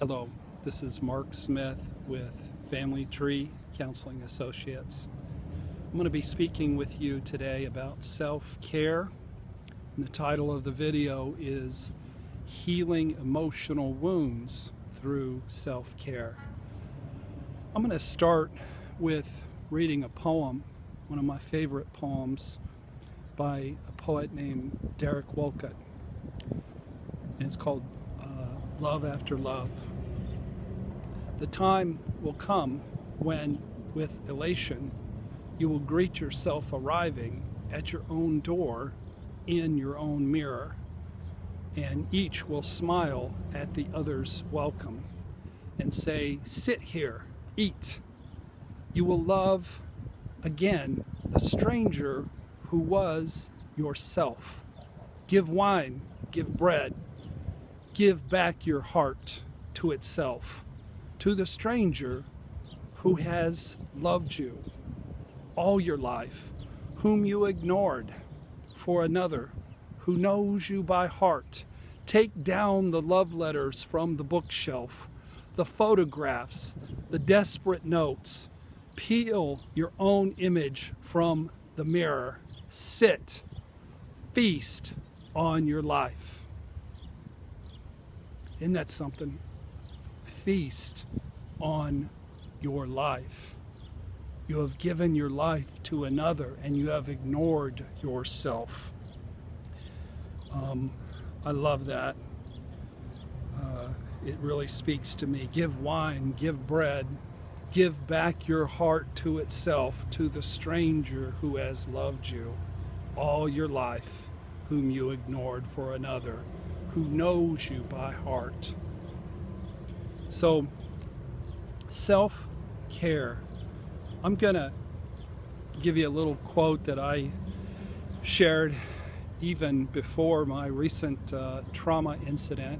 Hello, this is Mark Smith with Family Tree Counseling Associates. I'm going to be speaking with you today about self-care. And the title of the video is Healing Emotional Wounds Through Self-Care. I'm going to start with reading a poem, one of my favorite poems by a poet named Derek Walcott. And it's called Love After Love. The time will come when, with elation, you will greet yourself arriving at your own door in your own mirror, and each will smile at the other's welcome and say, "Sit here, eat." You will love again the stranger who was yourself. Give wine, give bread, give back your heart to itself, to the stranger who has loved you all your life, whom you ignored for another who knows you by heart. Take down the love letters from the bookshelf, the photographs, the desperate notes. Peel your own image from the mirror. Sit, feast on your life. Isn't that something? Feast on your life. You have given your life to another and you have ignored yourself. I love that. It really speaks to me. Give wine, give bread, give back your heart to itself, to the stranger who has loved you all your life, whom you ignored for another, who knows you by heart. So, self-care. I'm going to give you a little quote that I shared even before my recent trauma incident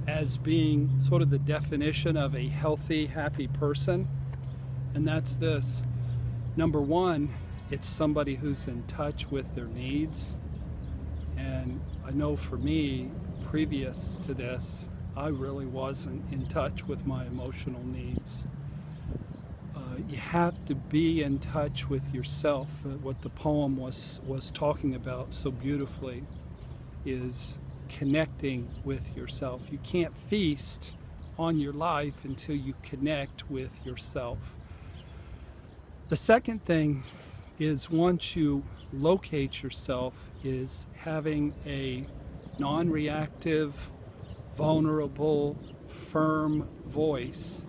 as being sort of the definition of a healthy, happy person. And that's this. Number one, it's somebody who's in touch with their needs. And I know for me, previous to this, I really wasn't in touch with my emotional needs. You have to be in touch with yourself. What the poem was talking about so beautifully is connecting with yourself. You can't feast on your life until you connect with yourself. The second thing is, once you locate yourself, is having a non-reactive, vulnerable, firm voice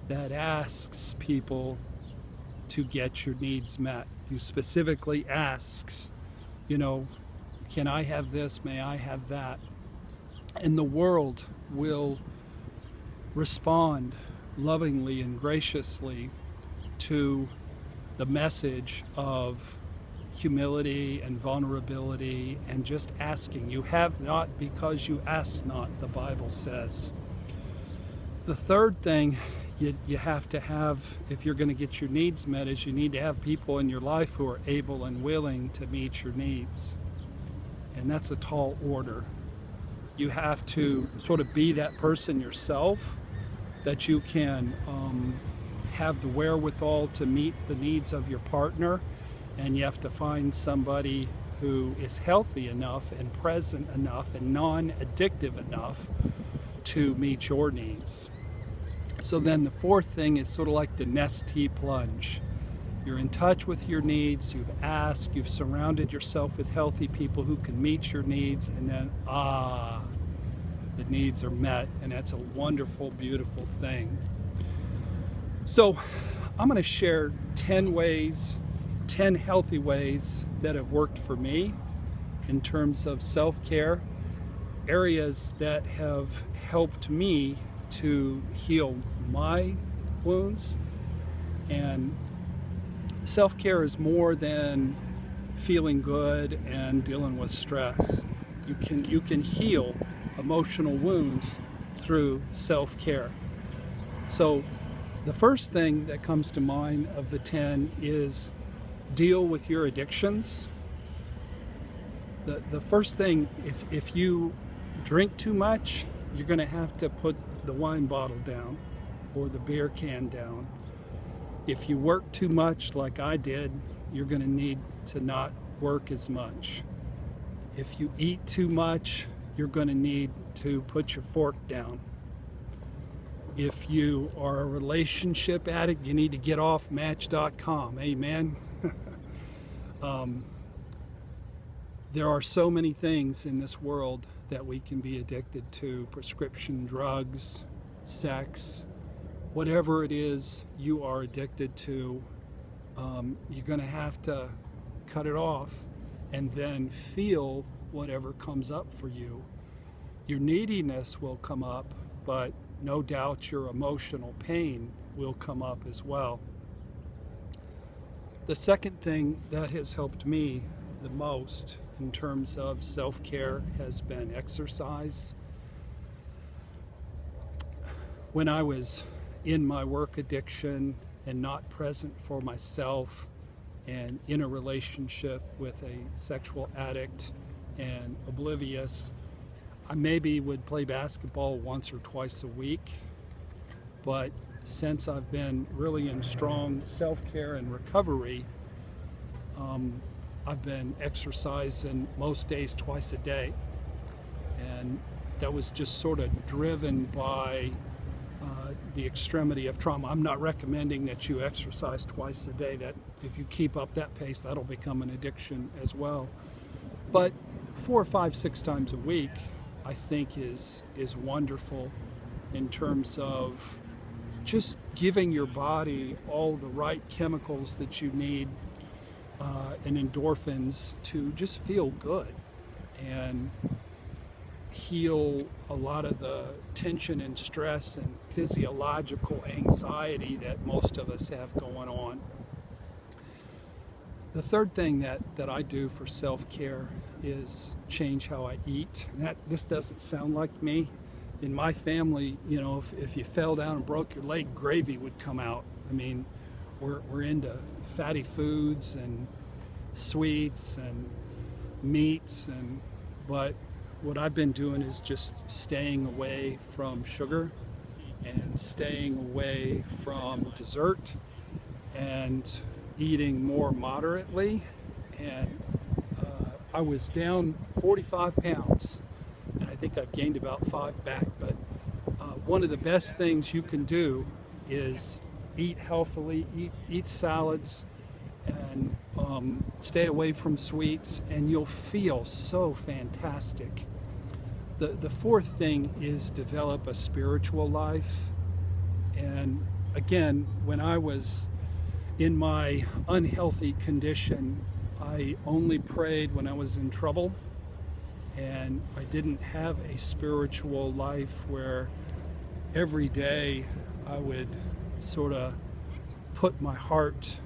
that asks people to get your needs met. You specifically asks, can I have this? May I have that? And the world will respond lovingly and graciously to the message of humility and vulnerability and just asking. You have not because you ask not, the Bible says. The third thing you have to have, if you're going to get your needs met, is you need to have people in your life who are able and willing to meet your needs. And that's a tall order. You have to sort of be that person yourself, that you can have the wherewithal to meet the needs of your partner, and you have to find somebody who is healthy enough and present enough and non-addictive enough to meet your needs. So then the fourth thing is sort of like the Nestea plunge. You're in touch with your needs, you've asked, you've surrounded yourself with healthy people who can meet your needs, and then, the needs are met, and that's a wonderful, beautiful thing. So I'm going to share 10 healthy ways that have worked for me in terms of self-care, areas that have helped me to heal my wounds. And self-care is more than feeling good and dealing with stress. You can heal emotional wounds through self-care. So the first thing that comes to mind of the 10 is deal with your addictions. The first thing, if you drink too much, you're going to have to put the wine bottle down or the beer can down. If you work too much like I did, you're going to need to not work as much. If you eat too much, you're going to need to put your fork down. If you are a relationship addict, you need to get off Match.com. Amen. There are so many things in this world that we can be addicted to: prescription drugs, sex, whatever it is you are addicted to. You're going to have to cut it off and then feel whatever comes up for you. Your neediness will come up, but no doubt your emotional pain will come up as well. The second thing that has helped me the most in terms of self-care has been exercise. When I was in my work addiction and not present for myself and in a relationship with a sexual addict and oblivious, I maybe would play basketball once or twice a week. But since I've been really in strong self-care and recovery, I've been exercising most days twice a day. And that was just sort of driven by the extremity of trauma. I'm not recommending that you exercise twice a day. That if you keep up that pace, that'll become an addiction as well. But 4, 5, 6 times a week, I think is wonderful in terms of just giving your body all the right chemicals that you need and endorphins to just feel good and heal a lot of the tension and stress and physiological anxiety that most of us have going on. The third thing that I do for self-care is change how I eat. This doesn't sound like me. In my family, you know, if you fell down and broke your leg, gravy would come out. I mean, we're into fatty foods and sweets and meats, but what I've been doing is just staying away from sugar and staying away from dessert and eating more moderately. And I was down 45 pounds, and I think I've gained about 5 back. But one of the best things you can do is eat healthily, eat salads, and stay away from sweets, and you'll feel so fantastic. The fourth thing is develop a spiritual life. And again, when I was in my unhealthy condition, I only prayed when I was in trouble, and I didn't have a spiritual life where every day I would sort of put my heart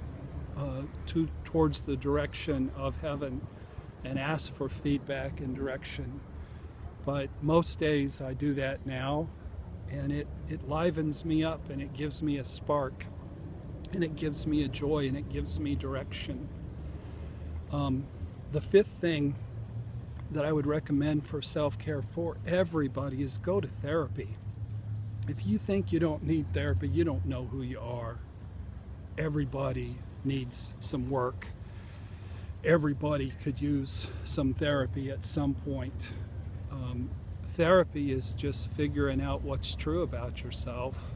towards the direction of heaven and ask for feedback and direction. But most days I do that now, and it livens me up, and it gives me a spark, and it gives me a joy, and it gives me direction. The fifth thing that I would recommend for self-care for everybody is go to therapy. If you think you don't need therapy, you don't know who you are. Everybody needs some work. Everybody could use some therapy at some point. Therapy is just figuring out what's true about yourself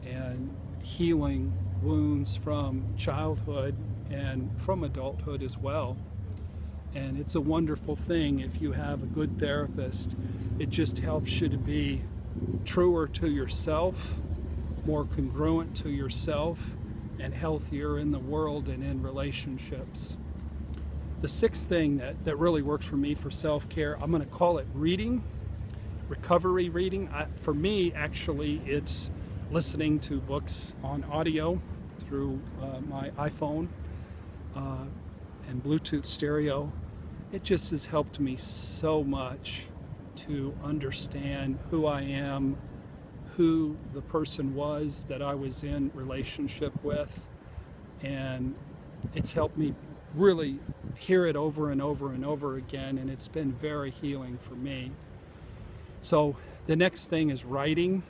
and healing wounds from childhood and from adulthood as well. And it's a wonderful thing if you have a good therapist. It just helps you to be truer to yourself, more congruent to yourself, and healthier in the world and in relationships. The sixth thing that really works for me for self-care, I'm going to call it reading, recovery reading. For me, actually, it's listening to books on audio through my iPhone and Bluetooth stereo. It just has helped me so much to understand who I am, who the person was that I was in relationship with, and it's helped me really hear it over and over and over again, and it's been very healing for me. So The next thing is writing.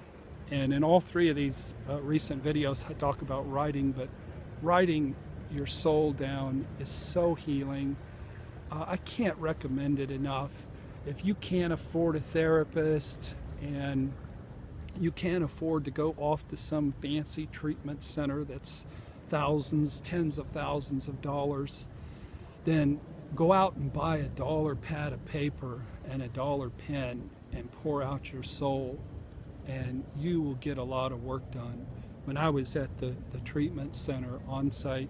And in all three of these recent videos, I talk about writing, but writing your soul down is so healing. I can't recommend it enough. If you can't afford a therapist and you can't afford to go off to some fancy treatment center that's thousands, tens of thousands of dollars, then go out and buy $1 pad of paper and $1 pen and pour out your soul, and you will get a lot of work done. When I was at the treatment center on site,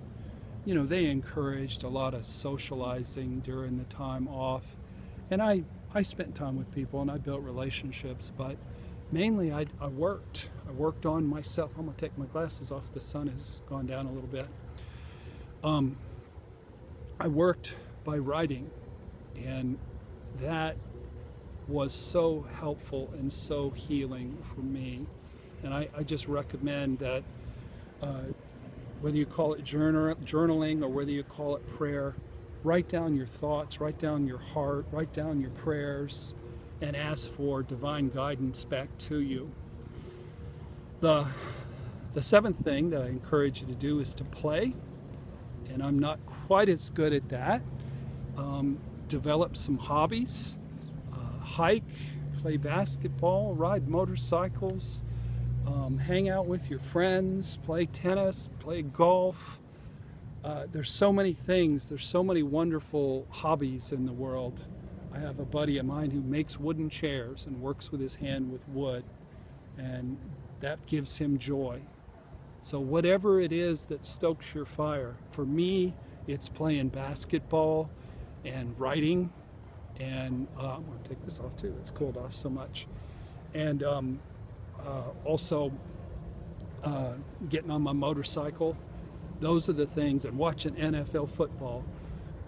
you know, they encouraged a lot of socializing during the time off. And I spent time with people and I built relationships, but mainly I worked. I worked on myself. I'm gonna take my glasses off. The sun has gone down a little bit. I worked by writing, and that was so helpful and so healing for me. And I just recommend that whether you call it journaling or whether you call it prayer, write down your thoughts, write down your heart, write down your prayers, and ask for divine guidance back to you. The seventh thing that I encourage you to do is to play, and I'm not quite as good at that. Develop some hobbies, hike, play basketball, ride motorcycles, hang out with your friends, play tennis, play golf. There's so many things, there's so many wonderful hobbies in the world. I have a buddy of mine who makes wooden chairs and works with his hand with wood, and that gives him joy. So whatever it is that stokes your fire, for me, it's playing basketball and writing, and I'm going to take this off too, it's cooled off so much. And also getting on my motorcycle. Those are the things, and watching NFL football.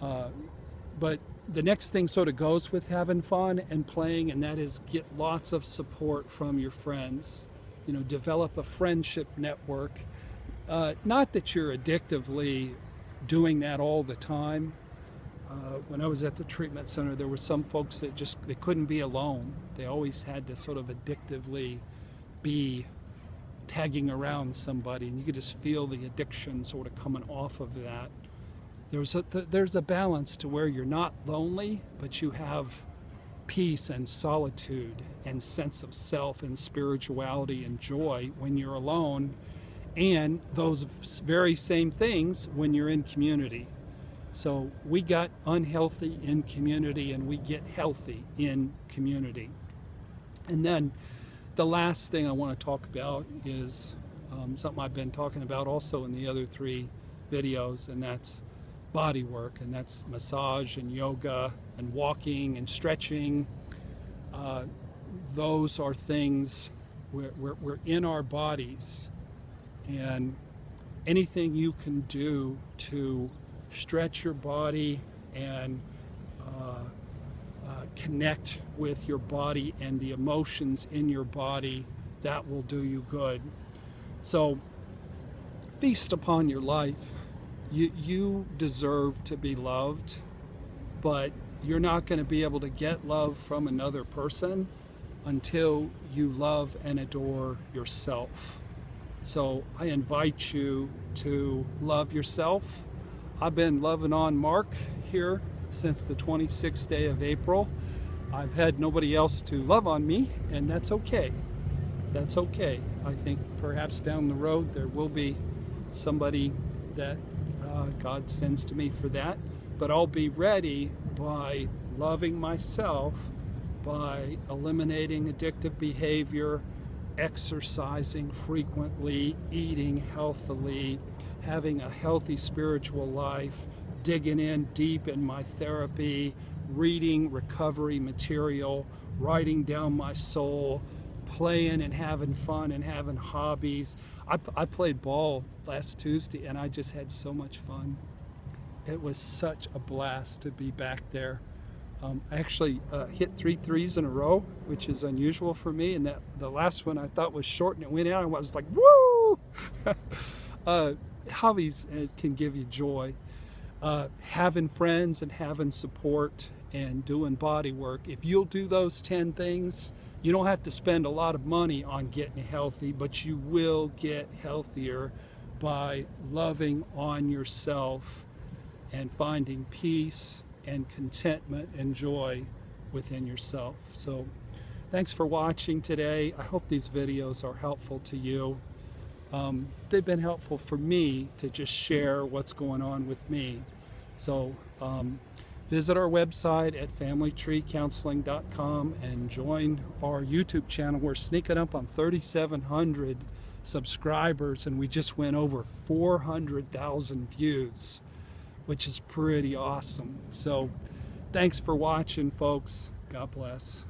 But the next thing sort of goes with having fun and playing, and that is get lots of support from your friends. You know, develop a friendship network. Not that you're addictively doing that all the time. When I was at the treatment center, there were some folks that they couldn't be alone. They always had to sort of addictively be tagging around somebody, and you could just feel the addiction sort of coming off of that. There's a balance to where you're not lonely, but you have peace and solitude and sense of self and spirituality and joy when you're alone, and those very same things when you're in community. So we got unhealthy in community, and we get healthy in community. And then the last thing I want to talk about is something I've been talking about also in the other three videos, and that's body work, and that's massage and yoga and walking and stretching. Those are things we're in our bodies, and anything you can do to stretch your body and connect with your body and the emotions in your body, that will do you good. So feast upon your life. You deserve to be loved, but you're not going to be able to get love from another person until you love and adore yourself. So I invite you to love yourself. I've been loving on Mark here since the 26th day of April. I've had nobody else to love on me, and that's okay. That's okay. I think perhaps down the road there will be somebody that God sends to me for that, but I'll be ready by loving myself, by eliminating addictive behavior, exercising frequently, eating healthily, having a healthy spiritual life, digging in deep in my therapy, reading recovery material, writing down my soul, playing and having fun and having hobbies. I played ball last Tuesday, and I just had so much fun. It was such a blast to be back there. I actually hit 3 threes in a row, which is unusual for me, and the last one I thought was short and it went out, and I was like, woo! Hobbies can give you joy. Having friends and having support and doing body work. If you'll do those 10 things, You don't have to spend a lot of money on getting healthy, but you will get healthier by loving on yourself and finding peace and contentment and joy within yourself. So thanks for watching today. I hope these videos are helpful to you. They've been helpful for me to just share what's going on with me. So visit our website at familytreecounseling.com and join our YouTube channel. We're sneaking up on 3,700 subscribers, and we just went over 400,000 views, which is pretty awesome. So thanks for watching, folks. God bless.